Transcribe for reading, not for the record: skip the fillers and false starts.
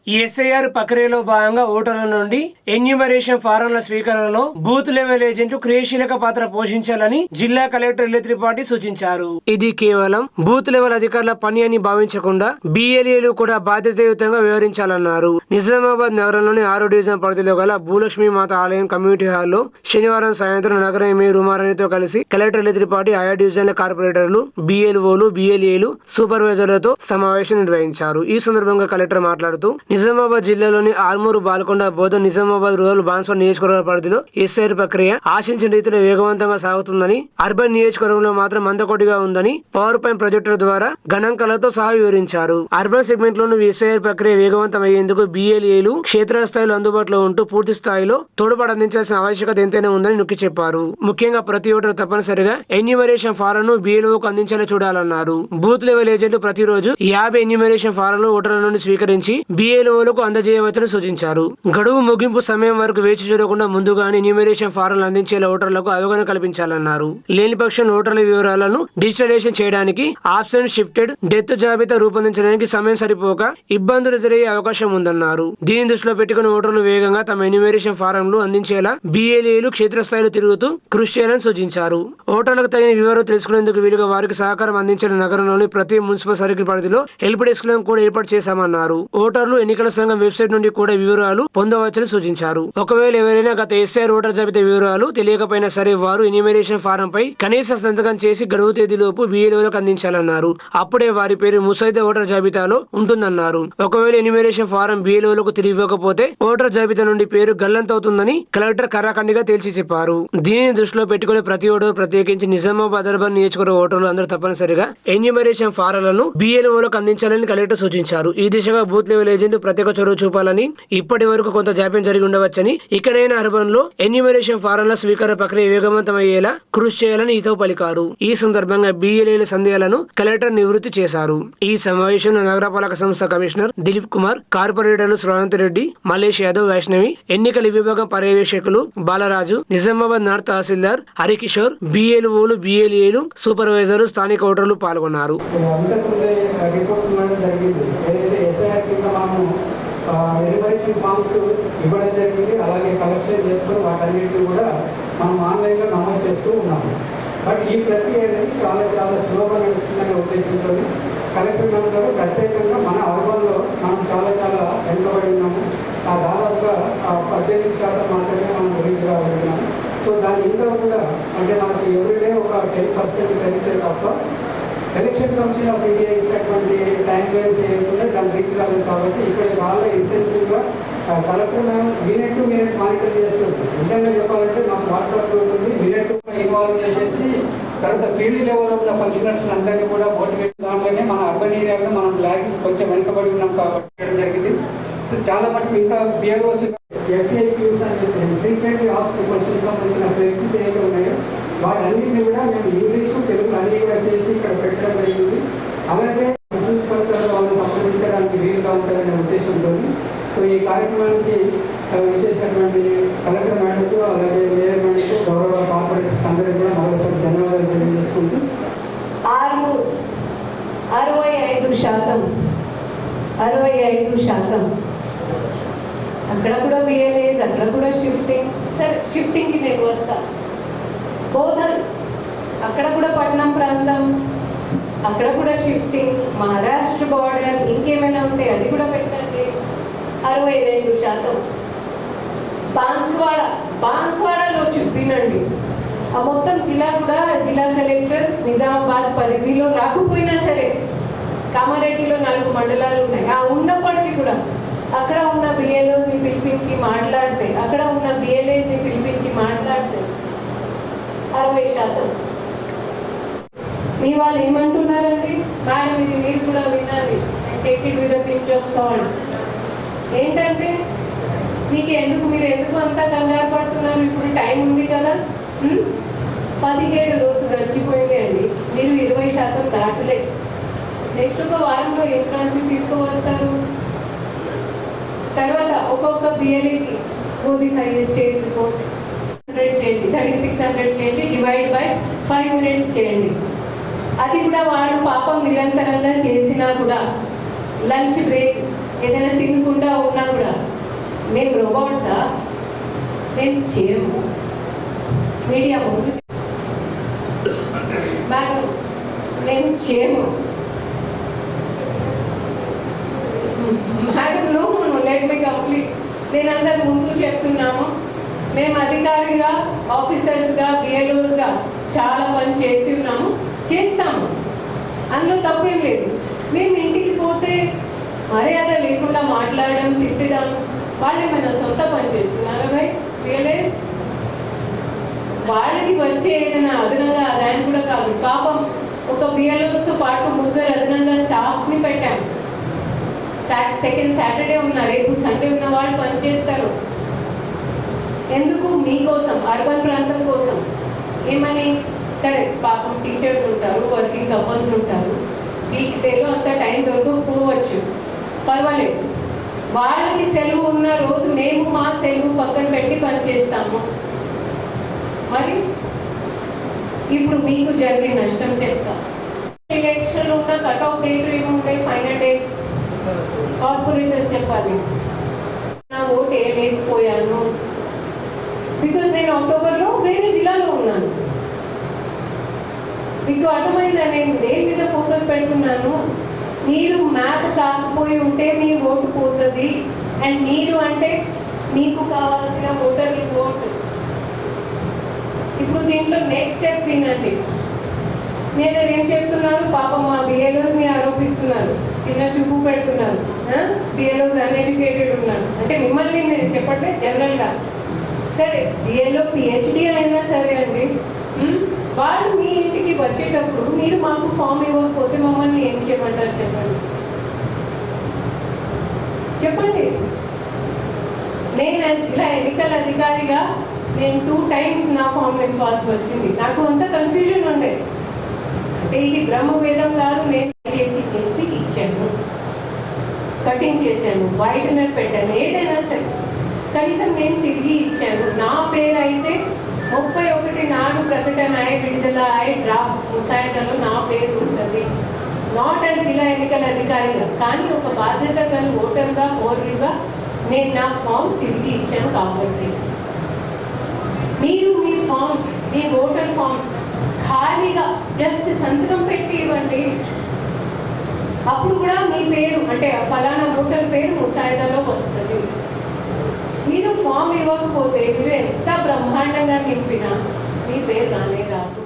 ఈ ఎస్ఐఆర్ ప్రక్రియలో భాగంగా ఓటర్ల నుండి ఎన్యూమరేషన్ ఫారంల స్వీకరణలో బూత్ లెవెల్ ఏజెంట్లు క్రియాశీలక పాత్ర పోషించాలని జిల్లా కలెక్టర్ ఇల్లు త్రిపాఠి సూచించారు. ఇది కేవలం బూత్ లెవెల్ అధికారుల పని అని భావించకుండా బిఎల్ఏలు కూడా బాధ్యతాయుతంగా వ్యవహరించాలన్నారు. నిజామాబాద్ నగరంలోని 6వ డివిజన్ పరిధిలో గల భూలక్ష్మి మాత ఆలయం కమ్యూనిటీ హాల్లో శనివారం సాయంత్రం నగర ఎమ్మె ఉమారాణితో కలిసి కలెక్టర్ ఇల్లు త్రిపాఠి ఆయా డివిజన్ల కార్పొరేటర్లు, బిఎల్ఓలు, బిఎల్ఏలు, సూపర్వైజర్లతో సమావేశం నిర్వహించారు. ఈ సందర్భంగా కలెక్టర్ మాట్లాడుతూ నిజామాబాద్ జిల్లాలోని ఆల్మూరు, బాల్కొండ, బోధన్, నిజామాబాద్ రూరల్, బాన్స్వాడ నియోజకవర్గ పరిధిలో ఎస్ఐఆర్ ప్రక్రియ ఆశించిన రీతిలో వేగవంతంగా సాగుతుందని, అర్బన్ నియోజకవర్గంలో మాత్రం మందకొడిగా ఉందని పవర్ పాయింట్ ప్రొజెక్టర్ ద్వారా గణాంకాలతో సహా వివరించారు. అర్బన్ సెగ్మెంట్ లోను ఎస్ఐఆర్ ప్రక్రియ వేగవంతం అయ్యేందుకు బిఎల్ఏలు క్షేత్రస్థాయిలో అందుబాటులో ఉంటూ పూర్తి స్థాయిలో తోడ్పాటు అందించాల్సిన ఆవశ్యకత ఎంతైనా ఉందని నొక్కి చెప్పారు. ముఖ్యంగా ప్రతి ఓటరు తప్పనిసరిగా ఎన్యూమరేషన్ ఫారంను బిఎల్ఓకు అందించేలా చూడాలన్నారు. బూత్ లెవెల్ ఏజెంట్లు ప్రతిరోజు 50 ఎన్యూమరేషన్ ఫారంలు ఓటర్ల నుండి స్వీకరించి బిఎల్ఓలకు అందజేయవచ్చని సూచించారు. గడువు ముగింపు సమయం వరకు వేచి చూడకుండా ముందుగానే ఎన్యూమరేషన్ ఫారంలు అందించేలా ఓటర్లకు అవగాహన కల్పించాలన్నారు. లేని పక్షంలో ఓటర్ల వివరాలను డిజిటలైజేషన్ చేయడానికి ఆబ్సెంట్, షిఫ్టెడ్, డెత్ జాబితా రూపొందించడానికి సమయం సరిపోక ఇబ్బందులు ఎదురయ్యే అవకాశం ఉందన్నారు. దీన్ని దృష్టిలో పెట్టుకుని ఓటర్లు వేగంగా తమ ఎన్యూమరేషన్ ఫారంలు అందించేలా బిఎల్ఏలు క్షేత్రస్థాయిలో తిరుగుతూ కృషి చేయాలని సూచించారు. ఓటర్లకు తగిన వివరాలు తెలుసుకునేందుకు వీలుగా వారికి సహకారం అందించిన నగరంలోని ప్రతి మున్సిపల్ సర్కిల్ పరిధిలో హెల్ప్ డెస్క్లను కూడా ఏర్పాటు చేశామన్నారు. ఓటర్లు ఎన్నికల సంఘం వెబ్సైట్ నుండి కూడా వివరాలు పొందవచ్చని సూచించారు. ఒకవేళ ఎవరైనా గత ఎస్ఐఆర్ ఓటర్ జాబితా వివరాలు తెలియకపోయినా సరే వారు ఎన్యూమరేషన్ ఫారం పై కనీస సంతకం చేసి గడువు తేదీలోపు బిఎల్ఓలకు అందించాలన్నారు. అప్పుడే వారి పేరు ముసాయిదా ఓటర్ జాబితాలో ఉంటుందన్నారు. ఒకవేళ ఎన్యూమరేషన్ ఫారం బిఎల్ఓలకు తిరిగి ఇవ్వకపోతే ఓటర్ జాబితా నుండి పేరు గల్లంతవుతుందని కలెక్టర్ కరాఖండిగా తేల్చి చెప్పారు. దీనిని దృష్టిలో పెట్టుకుని ప్రతి ఓటరు, ప్రత్యేకించి నిజామాబాద్ అర్బన్ నియోజకవర్గ ఓటర్లు అందరూ తప్పనిసరిగా ఎన్యూమరేషన్ ఫారాలను బిఎల్ఓలకు అందించాలని కలెక్టర్ సూచించారు. ఈ దిశగా బూత్ లెవెల్ ఏజెంట్ ప్రత్యేక చొరవ చూపాలని, ఇప్పటి వరకు కొంత జాప్యం జరిగి ఉండవచ్చని, ఇకనైనా అర్బన్ లో ఎన్యూమరేషన్ ఫారంల స్వీకార ప్రక్రియ వేగవంతమయ్యేలా కృషి చేయాలని హితవు పలికారు. ఈ సందర్భంగా బిఎల్ఏల సందేహాలను కలెక్టర్ నివృత్తి చేశారు. ఈ సమావేశంలో నగరపాలక సంస్థ కమిషనర్ దిలీప్ కుమార్, కార్పొరేటర్లు శ్రవంత్ రెడ్డి, మల్లేష్ యాదవ్, వైష్ణవి, ఎన్నికల విభాగం పర్యవేక్షకులు బాలరాజు, నిజామాబాద్ నార్త్ తహసీల్దార్ హరికిషోర్, బిఎల్ఓలు, బిఎల్ఏలు, సూపర్వైజర్లు, స్థానిక ఓటర్లు పాల్గొన్నారు. ఎన్యూమరేషన్ ఫామ్స్ ఇవ్వడం జరిగింది. అలాగే కలెక్షన్ చేసుకొని వాటన్నిటిని కూడా మనం ఆన్లైన్లో నమోదు చేస్తూ ఉన్నాము. బట్ ఈ ప్రక్రియ అనేది చాలా స్లోగా నడుస్తుందనే ఉద్దేశంతో కలెక్టర్ మెంబర్లు ప్రత్యేకంగా మన అర్బన్లో మనం చాలా వెనుకబడి ఉన్నాము. దాదాపుగా 18% మాత్రమే మనం రీచ్ రాగలుగుతున్నాము. సో దాని ఇంకా కూడా అంటే మనకి ఎవ్రీడే ఒక 10% పెరిగితే తప్ప ఎలక్షన్ కమిషన్ ఆఫ్ ఇండియా ఇచ్చినటువంటి టైం వేస్ చేయకుండా దాన్ని రీచ్ కాలేదు. కాబట్టి ఇక్కడ చాలా ఇంటెన్సివ్గా collector minute to minute monitor చేస్తుంది. నిజంగా చెప్పాలంటే మాకు వాట్సాప్ గ్రూప్ ఉంది, మినిట్ ఇన్వాల్వ్ చేసేసి తర్వాత ఫీల్డ్ లెవెల్లో ఉన్న ఫంక్షనర్స్ అందరినీ కూడా మోటివేట్ దాంట్లోనే మన అర్బన్ ఏరియాలో మనం లాగింగ్ కొంచెం వెనుకబడి ఉన్నాం కాబట్టి చేయడం జరిగింది. చాలా మటుకు ఇంకా బిఆర్ఓస్ ఎఫ్ఏక్యూస్ అని చెప్పి ఫ్రీక్వెంట్లీ ఆస్క్డ్ క్వశ్చన్స్ సంబంధించిన ఫ్లెక్సీస్ ఏవైతే ఉన్నాయో వాటన్నింటినీ కూడా మేము ఇంగ్లీషు, తెలుగు అన్నీ కూడా చేసి ఇక్కడ పెట్టడం జరిగింది. అలాగే చూసుకుంటారు వాళ్ళని సంప్రదించడానికి వీలుగా ఉంటుందనే ఉద్దేశంతో సో ఈ కార్యక్రమానికి విశేషమైనటువంటి కలెక్టర్ మేడంకు, అలాగే మేయర్ మేడంకు, గౌరవ కార్పొరేటర్స్ అందరికీ కూడా మరోసారి ధన్యవాదాలు తెలియజేసుకుంటూ 65% అక్కడ కూడా బిఎల్ఏస్, అక్కడ కూడా షిఫ్టింగ్. సరే, షిఫ్టింగ్కి నేను వస్తా. బోధన్ అక్కడ కూడా పట్నం ప్రాంతం, అక్కడ కూడా షిఫ్టింగ్. మహారాష్ట్ర బార్డర్ ఇంకేమైనా ఉంటే అది కూడా పెట్టండి. 62%. బాన్స్వాడలో చూపినండి. ఆ మొత్తం జిల్లా కూడా జిల్లా కలెక్టర్ నిజామాబాద్ పరిధిలో రాకపోయినా సరే కామారెడ్డిలో 4 మండలాలు ఉన్నాయి. ఆ ఉన్నప్పటికీ కూడా అక్కడ ఉన్న బిఎల్ఓస్ని పిలిపించి మాట్లాడితే, అక్కడ ఉన్న బిఎల్ఏస్ని పిలిపించి మాట్లాడితే 60%. మీ వాళ్ళు ఏమంటున్నారండి? మేడం ఇది మీరు కూడా వినాలి. Take it with pinch of salt. ఏంటంటే మీరు ఎందుకు అంతా కంగారు పడుతున్నారు? ఇప్పుడు టైం ఉంది కదా. 17 రోజులు గడిచిపోయింది అండి. మీరు 20% దాటలే. నెక్స్ట్ ఒక వారంలో ఏ ప్రాంతం తీసుకువస్తారు? తర్వాత ఒక్కొక్క బిఎల్ఏకి మోడిఫై స్టేట్ రిపోర్ట్ 100 చేయండి, 3600 చేయండి, డివైడ్ బై 5 minutes చేయండి. అది కూడా వాడు పాపం నిరంతరంగా చేసినా కూడా లంచ్ బ్రేక్ ఏదైనా తినకుండా ఉన్నా కూడా మేము రోబోట్సా? మేము చేయము. మీడియా ముందు మేడం మేము చేయము. Madam no let me complete. నేను అందరి ముందు చెప్తున్నాము, మేము అధికారిగా ఆఫీసర్స్గా బిఎల్ఓస్గా చాలా పని చేసి ఉన్నాము, చేస్తాము, అందులో తప్పేం లేదు. మేము ఇంటికి పోతే మర్యాద లేకుండా మాట్లాడడం, తిట్టడం, వాళ్ళు ఏమైనా సొంత పని చేస్తున్నారా? భయ్ రియలైజ్ వాళ్ళకి వచ్చే ఏదైనా అదనంగా దాని కూడా కాదు. పాపం ఒక బిఎల్ఓస్తో పాటు 3 అదనంగా స్టాఫ్ని పెట్టాం. సెకండ్ సాటర్డే ఉన్నా, రేపు సండే ఉన్న వాళ్ళు పనిచేస్తారు. ఎందుకు? మీకోసం, అర్బన్ ప్రాంతం కోసం. ఏమని? సరే పాపం టీచర్స్ ఉంటారు, వర్కింగ్ కపుల్స్ ఉంటారు, వీక్ డేలో అంత టైం దొరకకపోవచ్చు, పర్వాలేదు. వాళ్ళకి సెలవు ఉన్న రోజు మేము మా సెలవు పక్కన పెట్టి పనిచేస్తాము. మరి ఇప్పుడు మీకు జరిగే నష్టం చెప్తా. ఎలక్షన్లో ఉన్న కట్ ఆఫ్ డేట్ ఏముంటాయి? ఫైనల్ డేట్ కార్పొరేటర్స్ చెప్పాలి. నా ఓటు వేయలేకపోయాను బికాజ్ నేను అక్టోబర్లో వేరే జిల్లాలో ఉన్నాను. మీకు అర్థమైందా నేను దేని మీద ఫోకస్ పెడుతున్నాను? మీరు మ్యాప్ కాకపోయి ఉంటే మీ ఓటు పోతుంది. అండ్ మీరు అంటే మీకు కావాల్సిన ఓటర్లు ఓటు. ఇప్పుడు దీంట్లో నెక్స్ట్ స్టెప్ వినండి. నేను ఏం చెప్తున్నారు? పాపం మా బిఎల్ఓస్ని ఆరోపిస్తున్నారు, చిన్న చూపు పెడుతున్నారు. బిఎల్ఓస్ అన్ఎడ్యుకేటెడ్ ఉన్నారు అంటే మిమ్మల్ని నేను చెప్పట్లే, జనరల్గా. సరే బిఎల్ఓ పిహెచ్డి అయినా సరే అండి, వాళ్ళు మీ ఇంటికి వచ్చేటప్పుడు మీరు మాకు ఫామ్ ఇవ్వకపోతే మమ్మల్ని ఏం చేయమంటారు? చెప్పండి చెప్పండి. నేను జిల్లా ఎన్నికల అధికారిగా నేను 2 times నా ఫామ్ నింపాల్సి వచ్చింది. నాకు అంత కన్ఫ్యూజన్ ఉండే. అంటే ఇది బ్రహ్మవేదం కాదు. నేను చేసి ఇంటికి ఇచ్చాను, కటింగ్ చేశాను, వైట్నర్ పెట్టాను, ఏదైనా సరే కనీసం నేను తిరిగి ఇచ్చాను. నా పేరు అయితే 31 నాడు ప్రకటన అయి విడుదల అయి డ్రాఫ్ట్ ముసాయిదాలో నా పేరు ఉంటుంది. నాట్ యాజ్ జిల్లా ఎన్నికల అధికారిగా, కానీ ఒక బాధ్యత గల ఓటర్గా, పౌరులుగా నేను నా ఫామ్ తిరిగి ఇచ్చాను. కాబట్టి మీరు మీ ఫామ్స్, మీ ఓటర్ ఫామ్స్ ఖాళీగా జస్ట్ సంతకం పెట్టి ఇవ్వండి. అప్పుడు కూడా మీ పేరు అంటే ఫలానా ఓటర్ పేరు ముసాయిదాలో వస్తుంది. మీరు ఫామ్ ఇవ్వకపోతే మీరు ఎంత బ్రహ్మాండంగా నింపినా మీ పేరు రానే రాదు.